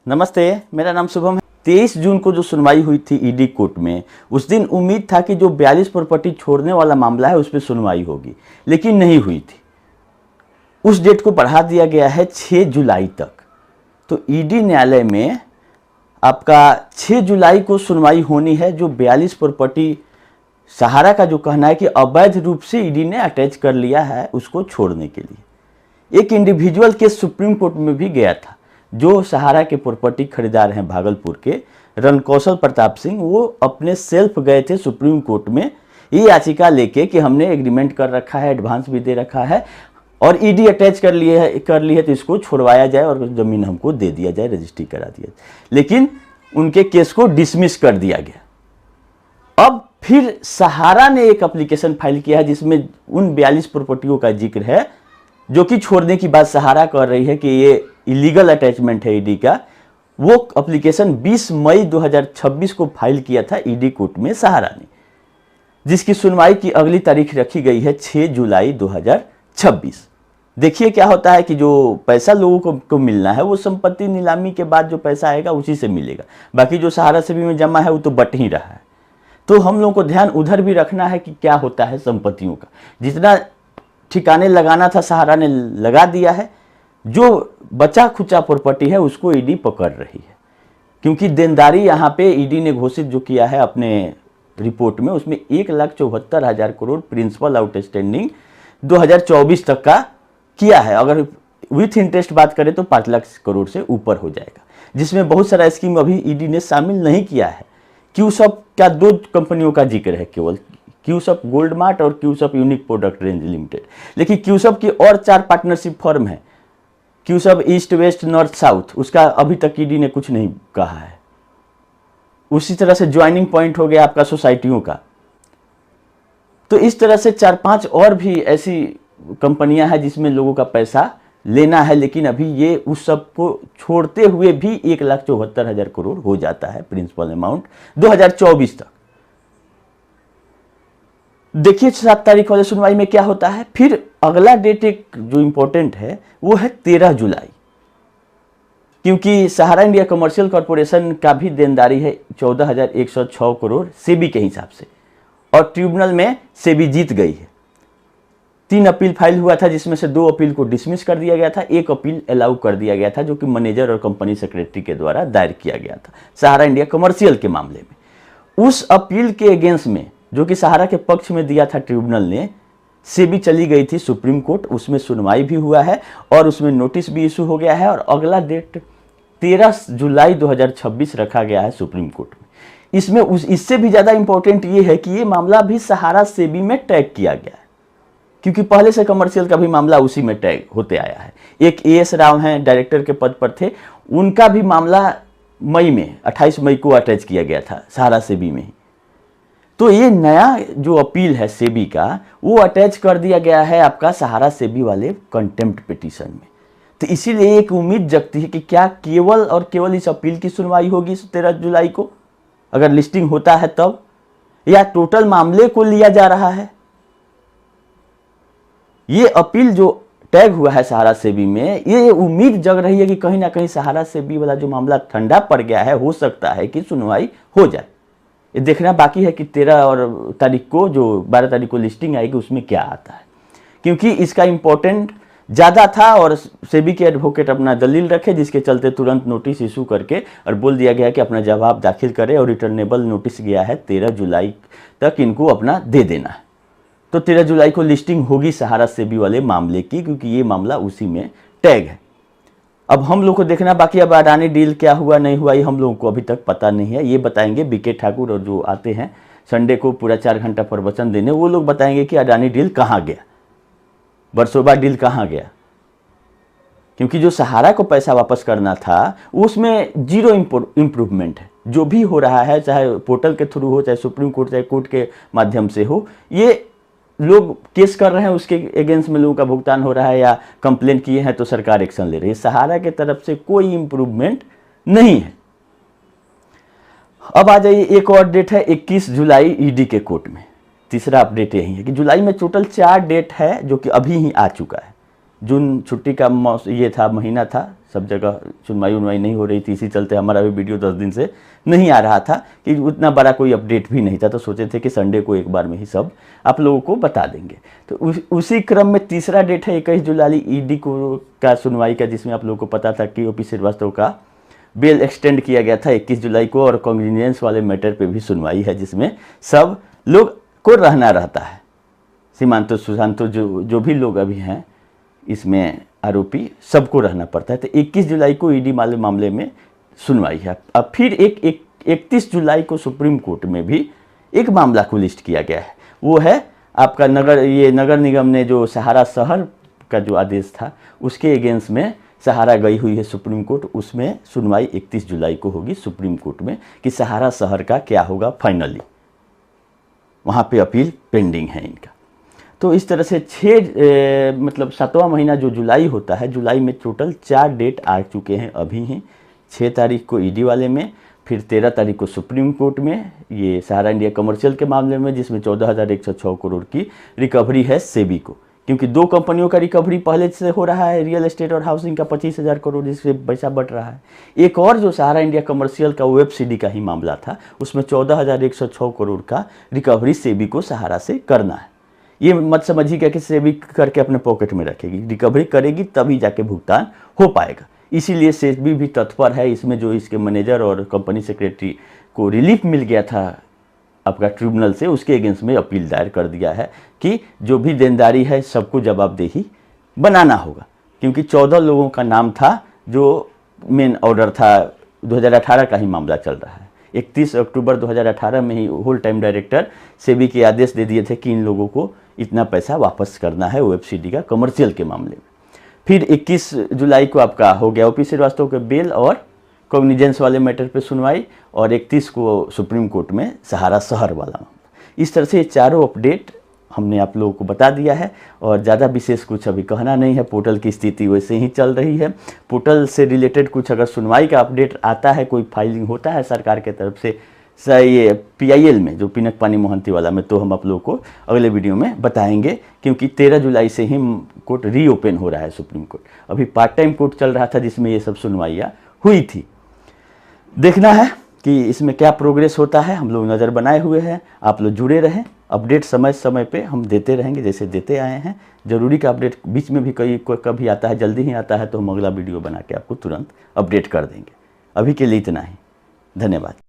नमस्ते, मेरा नाम शुभम है। 23 जून को जो सुनवाई हुई थी ईडी कोर्ट में, उस दिन उम्मीद था कि जो 42 प्रॉपर्टी छोड़ने वाला मामला है उस पर सुनवाई होगी, लेकिन नहीं हुई थी। उस डेट को बढ़ा दिया गया है 6 जुलाई तक। तो ईडी न्यायालय में आपका 6 जुलाई को सुनवाई होनी है। जो 42 प्रॉपर्टी सहारा का जो कहना है कि अवैध रूप से ईडी ने अटैच कर लिया है उसको छोड़ने के लिए। एक इंडिविजुअल केस सुप्रीम कोर्ट में भी गया था। जो सहारा के प्रॉपर्टी खरीदार हैं भागलपुर के रणकौशल प्रताप सिंह, वो अपने सेल्फ गए थे सुप्रीम कोर्ट में ये याचिका लेके कि हमने एग्रीमेंट कर रखा है, एडवांस भी दे रखा है और ईडी अटैच कर ली है तो इसको छुड़वाया जाए और जमीन हमको दे दिया जाए, रजिस्ट्री करा दिया जाए। लेकिन उनके केस को डिसमिस कर दिया गया। अब फिर सहारा ने एक एप्लीकेशन फाइल किया है जिसमें उन 42 प्रॉपर्टियों का जिक्र है जो कि छोड़ने की बात सहारा कर रही है कि ये इलीगल अटैचमेंट है ईडी का। वो एप्लीकेशन 20 मई 2026 को फाइल किया था ईडी कोर्ट में सहारा ने, जिसकी सुनवाई की अगली तारीख रखी गई है 6 जुलाई 2026। देखिए क्या होता है कि जो पैसा लोगों को मिलना है वो संपत्ति नीलामी के बाद जो पैसा आएगा उसी से मिलेगा। बाकी जो सहारा सेबी में जमा है वो तो बट ही रहा है। तो हम लोगों को ध्यान उधर भी रखना है कि क्या होता है संपत्तियों का। जितना ठिकाने लगाना था सहारा ने लगा दिया है, जो बचा खुचा प्रॉपर्टी है उसको ईडी पकड़ रही है। क्योंकि देनदारी यहाँ पे ईडी ने घोषित जो किया है अपने रिपोर्ट में, उसमें 1,74,000 करोड़ प्रिंसिपल आउटस्टैंडिंग 2024 तक का किया है। अगर विथ इंटरेस्ट बात करें तो 5 लाख करोड़ से ऊपर हो जाएगा, जिसमें बहुत सारा स्कीम अभी ईडी ने शामिल नहीं किया है। क्यूसप का 2 कंपनियों का जिक्र है केवल, क्यूसप गोल्ड मार्ट और क्यूसप यूनिक प्रोडक्ट रेंज लिमिटेड। लेकिन क्यूसप की और 4 पार्टनरशिप फर्म है, क्यूसप ईस्ट वेस्ट नॉर्थ साउथ, उसका अभी तक ईडी ने कुछ नहीं कहा है। उसी तरह से ज्वाइनिंग पॉइंट हो गया आपका सोसाइटियों का। तो इस तरह से 4-5 और भी ऐसी कंपनियां हैं जिसमें लोगों का पैसा लेना है, लेकिन अभी ये उस सब को छोड़ते हुए भी 1,74,000 करोड़ हो जाता है प्रिंसिपल अमाउंट 2024 तक। देखिए 7 तारीख वाले सुनवाई में क्या होता है। फिर अगला डेट एक जो इंपॉर्टेंट है वो है 13 जुलाई, क्योंकि सहारा इंडिया कमर्शियल कॉर्पोरेशन का भी देनदारी है 14,106 करोड़ सेबी के हिसाब से, और ट्रिब्यूनल में सेबी जीत गई है। 3 अपील फाइल हुआ था जिसमें से 2 अपील को डिसमिस कर दिया गया था, 1 अपील अलाउ कर दिया गया था जो कि मैनेजर और कंपनी सेक्रेटरी के द्वारा दायर किया गया था सहारा इंडिया कमर्शियल के मामले में। उस अपील के अगेंस्ट में जो कि सहारा के पक्ष में दिया था ट्रिब्यूनल ने, सेबी चली गई थी सुप्रीम कोर्ट। उसमें सुनवाई भी हुआ है और उसमें नोटिस भी इशू हो गया है और अगला डेट 13 जुलाई 2026 रखा गया है सुप्रीम कोर्ट में। इसमें इससे भी ज़्यादा इंपॉर्टेंट ये है कि ये मामला भी सहारा सेबी में टैग किया गया है, क्योंकि पहले से कमर्शियल का भी मामला उसी में टैग होते आया है। एक एएस राव हैं, डायरेक्टर के पद पर थे, उनका भी मामला मई में 28 मई को अटैच किया गया था सहारा सेबी में ही। तो ये नया जो अपील है सेबी का वो अटैच कर दिया गया है आपका सहारा सेबी वाले कंटेम्प्ट पिटीशन में। तो इसीलिए एक उम्मीद जगती है कि क्या केवल और केवल इस अपील की सुनवाई होगी 13 जुलाई को, अगर लिस्टिंग होता है तब, या टोटल मामले को लिया जा रहा है। ये अपील जो टैग हुआ है सहारा सेबी में, ये उम्मीद जग रही है कि कहीं ना कहीं सहारा सेबी वाला जो मामला ठंडा पड़ गया है, हो सकता है कि सुनवाई हो जाए। ये देखना बाकी है कि 13 और तारीख को, जो 12 तारीख को लिस्टिंग आएगी, उसमें क्या आता है, क्योंकि इसका इम्पोर्टेंट ज़्यादा था और सेबी के एडवोकेट अपना दलील रखे, जिसके चलते तुरंत नोटिस इशू करके और बोल दिया गया कि अपना जवाब दाखिल करें और रिटर्नेबल नोटिस गया है 13 जुलाई तक इनको अपना दे देना है। तो 13 जुलाई को लिस्टिंग होगी सहारा सेबी वाले मामले की, क्योंकि ये मामला उसी में टैग है। अब हम लोग को देखना बाकी, अब अडानी डील क्या हुआ नहीं हुआ ये हम लोगों को अभी तक पता नहीं है। ये बताएंगे बीके ठाकुर, और जो आते हैं संडे को पूरा 4 घंटा प्रवचन देने, वो लोग बताएंगे कि अडानी डील कहाँ गया, वर्सोवा डील कहाँ गया। क्योंकि जो सहारा को पैसा वापस करना था उसमें 0 इम्प्रूवमेंट है। जो भी हो रहा है, चाहे पोर्टल के थ्रू हो, चाहे सुप्रीम कोर्ट, चाहे कोर्ट के माध्यम से हो, ये लोग केस कर रहे हैं, उसके अगेंस्ट में लोगों का भुगतान हो रहा है या कंप्लेन किए हैं तो सरकार एक्शन ले रही है। सहारा के तरफ से कोई इंप्रूवमेंट नहीं है। अब आ जाइए, एक और डेट है 21 जुलाई ईडी के कोर्ट में। तीसरा अपडेट यही है कि जुलाई में टोटल 4 डेट है जो कि अभी ही आ चुका है। जून छुट्टी का ये था, महीना था, सब जगह सुनवाई नहीं हो रही थी। इसी चलते हमारा भी वीडियो 10 दिन से नहीं आ रहा था कि उतना बड़ा कोई अपडेट भी नहीं था, तो सोचे थे कि संडे को एक बार में ही सब आप लोगों को बता देंगे। तो उसी क्रम में तीसरा डेट है 21 जुलाई ईडी को का सुनवाई का, जिसमें आप लोगों को पता था कि ओपी श्रीवास्तव का बेल एक्सटेंड किया गया था 21 जुलाई को, और कॉन्वीनियंस वाले मैटर पे भी सुनवाई है, जिसमें सब लोग को रहना रहता है। सीमांतो सुशांतो जो भी लोग अभी हैं इसमें आरोपी, सबको रहना पड़ता है। तो 21 जुलाई को ईडी वाले मामले में सुनवाई है। अब फिर 31 जुलाई को सुप्रीम कोर्ट में भी एक मामला को लिस्ट किया गया है। वो है आपका नगर निगम ने जो सहारा शहर का जो आदेश था उसके अगेंस्ट में सहारा गई हुई है सुप्रीम कोर्ट। उसमें सुनवाई 31 जुलाई को होगी सुप्रीम कोर्ट में कि सहारा शहर का क्या होगा फाइनली। वहाँ पे अपील पेंडिंग है इनका। तो इस तरह से 7वां महीना जो जुलाई होता है, जुलाई में टोटल 4 डेट आ चुके हैं अभी हैं। 6 तारीख को ईडी वाले में, फिर 13 तारीख को सुप्रीम कोर्ट में ये सहारा इंडिया कमर्शियल के मामले में, जिसमें 14,106 करोड़ की रिकवरी है सेबी को, क्योंकि 2 कंपनियों का रिकवरी पहले से हो रहा है, रियल एस्टेट और हाउसिंग का 25,000 करोड़, इससे पैसा बढ़ रहा है। एक और जो सहारा इंडिया कमर्शियल का वेबसीडी का ही मामला था, उसमें 14,106 करोड़ का रिकवरी सेबी को सहारा से करना है। ये मत समझिएगा कि सेबी करके अपने पॉकेट में रखेगी, रिकवरी करेगी तभी जाके भुगतान हो पाएगा। इसीलिए सेबी भी तत्पर है इसमें। जो इसके मैनेजर और कंपनी सेक्रेटरी को रिलीफ मिल गया था आपका ट्रिब्यूनल से, उसके अगेंस्ट में अपील दायर कर दिया है कि जो भी देनदारी है सबको जवाबदेही बनाना होगा, क्योंकि 14 लोगों का नाम था जो मेन ऑर्डर था। 2018 का ही मामला चल रहा है। 31 अक्टूबर 2018 में ही होल टाइम डायरेक्टर सेबी के आदेश दे दिए थे कि इन लोगों को इतना पैसा वापस करना है वेबसीडी का कमर्शियल के मामले में। फिर 21 जुलाई को आपका हो गया ओपी श्रीवास्तव के बेल और कॉग्निजेंस वाले मैटर पे सुनवाई, और 31 को सुप्रीम कोर्ट में सहारा शहर वाला मामला। इस तरह से ये चारों अपडेट हमने आप लोगों को बता दिया है, और ज़्यादा विशेष कुछ अभी कहना नहीं है। पोर्टल की स्थिति वैसे ही चल रही है। पोर्टल से रिलेटेड कुछ अगर सुनवाई का अपडेट आता है, कोई फाइलिंग होता है सरकार के तरफ से ये PIL में, जो पिनक पानी मोहंती वाला में, तो हम आप लोगों को अगले वीडियो में बताएंगे, क्योंकि 13 जुलाई से ही कोर्ट रीओपन हो रहा है सुप्रीम कोर्ट। अभी पार्ट टाइम कोर्ट चल रहा था जिसमें ये सब सुनवाइयाँ हुई थी। देखना है कि इसमें क्या प्रोग्रेस होता है। हम लोग नज़र बनाए हुए हैं, आप लोग जुड़े रहें। अपडेट समय समय पे हम देते रहेंगे जैसे देते आए हैं। ज़रूरी का अपडेट बीच में भी कभी आता है, जल्दी ही आता है, तो हम अगला वीडियो बना के आपको तुरंत अपडेट कर देंगे। अभी के लिए इतना ही, धन्यवाद।